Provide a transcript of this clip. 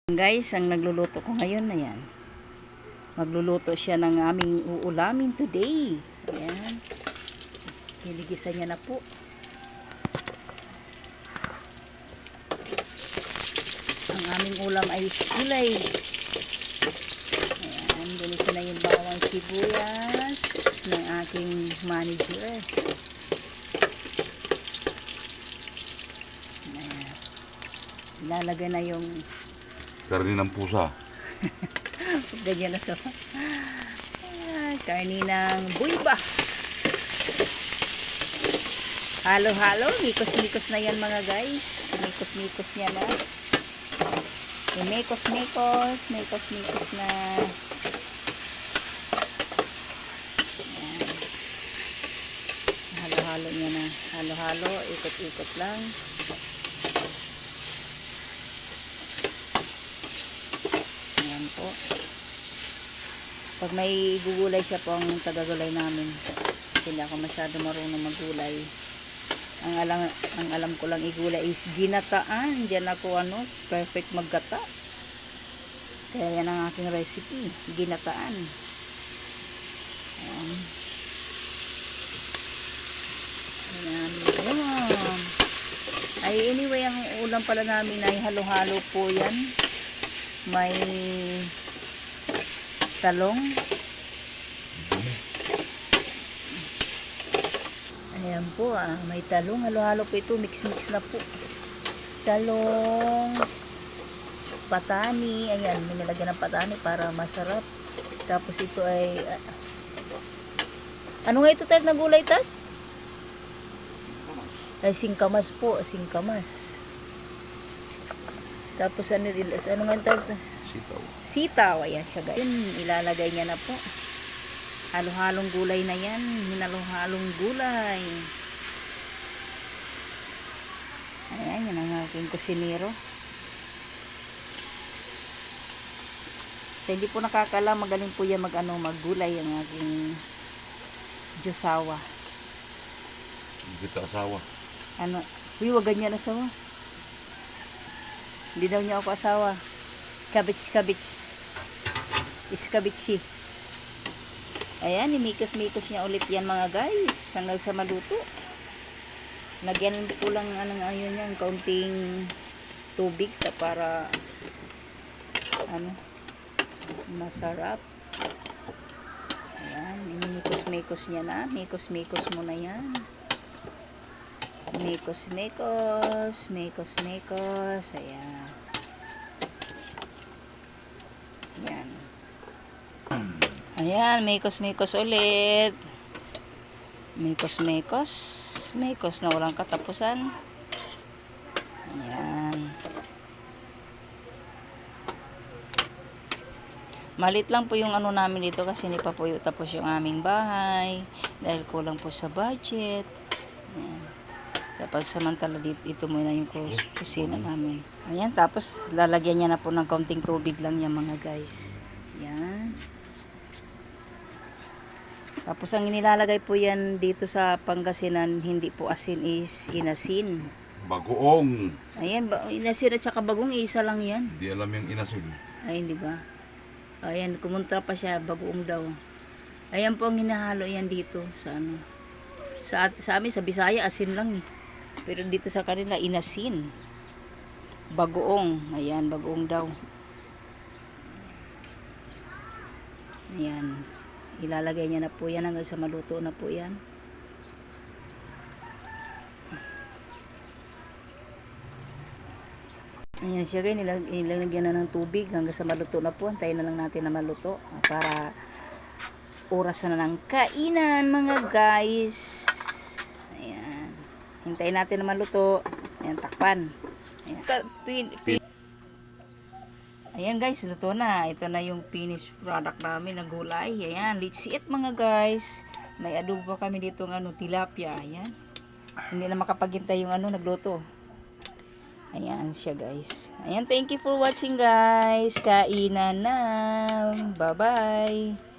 Guys, ang nagluluto ko ngayon na yan. Magluluto siya ng aming uulamin today. Ayan. Hinigisa niya na po. Ang aming ulam ay gulay. Ayan, ginisa na yung bawang sibuyas ng aking manager. Ayan. Ilalagay na yung karne ng pusa. ganyan na sa karne ng buiba. Halo-halo, mikos-mikos na yan mga guys. Mikos-mikos niya na. Mikos-mikos na. Ayan. Halo-halo niya na. Halo-halo, ikot-ikot lang. Po. Pag may gugulay siya po ang tagagulay namin. Kasi hindi ako masyado marunong maggulay. Ang alam ko lang igulay is ginataan. Diyan ako perfect maggata. Kaya yan ang aking recipe. Ginataan. Ayan. Ayan. Ayan. Ay anyway, ang ulam pala namin ay halo-halo po yan. May talong. Ayan po may talong. Halo-halo po ito. Mix-mix na po. Talong. Patani. Ayan, nilagyan ng patani para masarap. Tapos ito ay ano nga ito tat na gulay tat? Ay singkamas po. Singkamas. Tapos ano nga tawag? Sitaw. Sitaw. Ayan siya guys. Yun, ilalagay niya na po. Halo-halong gulay na yan. Hinalo-halong gulay. Ayan, yan ang aking kusinero. So, hindi po nakakala. Magaling po yan maggulay ang aking Diyosawa. Hindi kita asawa. Wag ganyan asawa. Hindi daw niya ako asawa. Kabits. Iskabitsi. Ayan, imikos-mikos niya ulit yan mga guys. Hanggang sa maluto. Lagyan ko lang ayun yan, kaunting tubig para masarap. Ayan, imikos-mikos niya na. Mikos-mikos mo na yan. Mikos. Ayan. Ayan, mikos ulit. Mikos na walang katapusan. Ayan. Malit lang po yung namin dito kasi hindi pa po tapos yung aming bahay. Dahil kulang po sa budget. Ayan. Kapag samantala ito muna yung kusina namin. Ayan, tapos lalagyan niya na po ng kaunting tubig lang yan mga guys. Ayan. Tapos ang inilalagay po yan dito sa Pangasinan, hindi po asin, is inasin. Bagoong. Ayan, inasin at saka bagong isa lang yan. Hindi alam yung inasin. Ay, hindi ba? Ayan, kumontra pa siya, bagoong daw. Ayan po ang hinahalo yan dito sa Sa amin, sa Bisaya, asin lang eh. Pero dito sa kanila, inasin. Bagoong. Ayan, bagoong daw. Ayan. Ilalagay niya na po yan hanggang sa maluto na po yan. Ayan siya guys, nilagyan na ng tubig hanggang sa maluto na po. Antayin na lang natin na maluto para oras na ng kainan mga guys. Ayan. Hintayin natin na maluto. Ayan, takpan. Ayan. Ayan guys, luto na. Ito na yung finished product namin na gulay. Ayan, let's eat mga guys. May adobo pa kami dito ng tilapia. Ayan. Hindi na makapaghintay yung nagluto. Ayan siya guys. Ayan, thank you for watching guys. Kainan na. Bye-bye.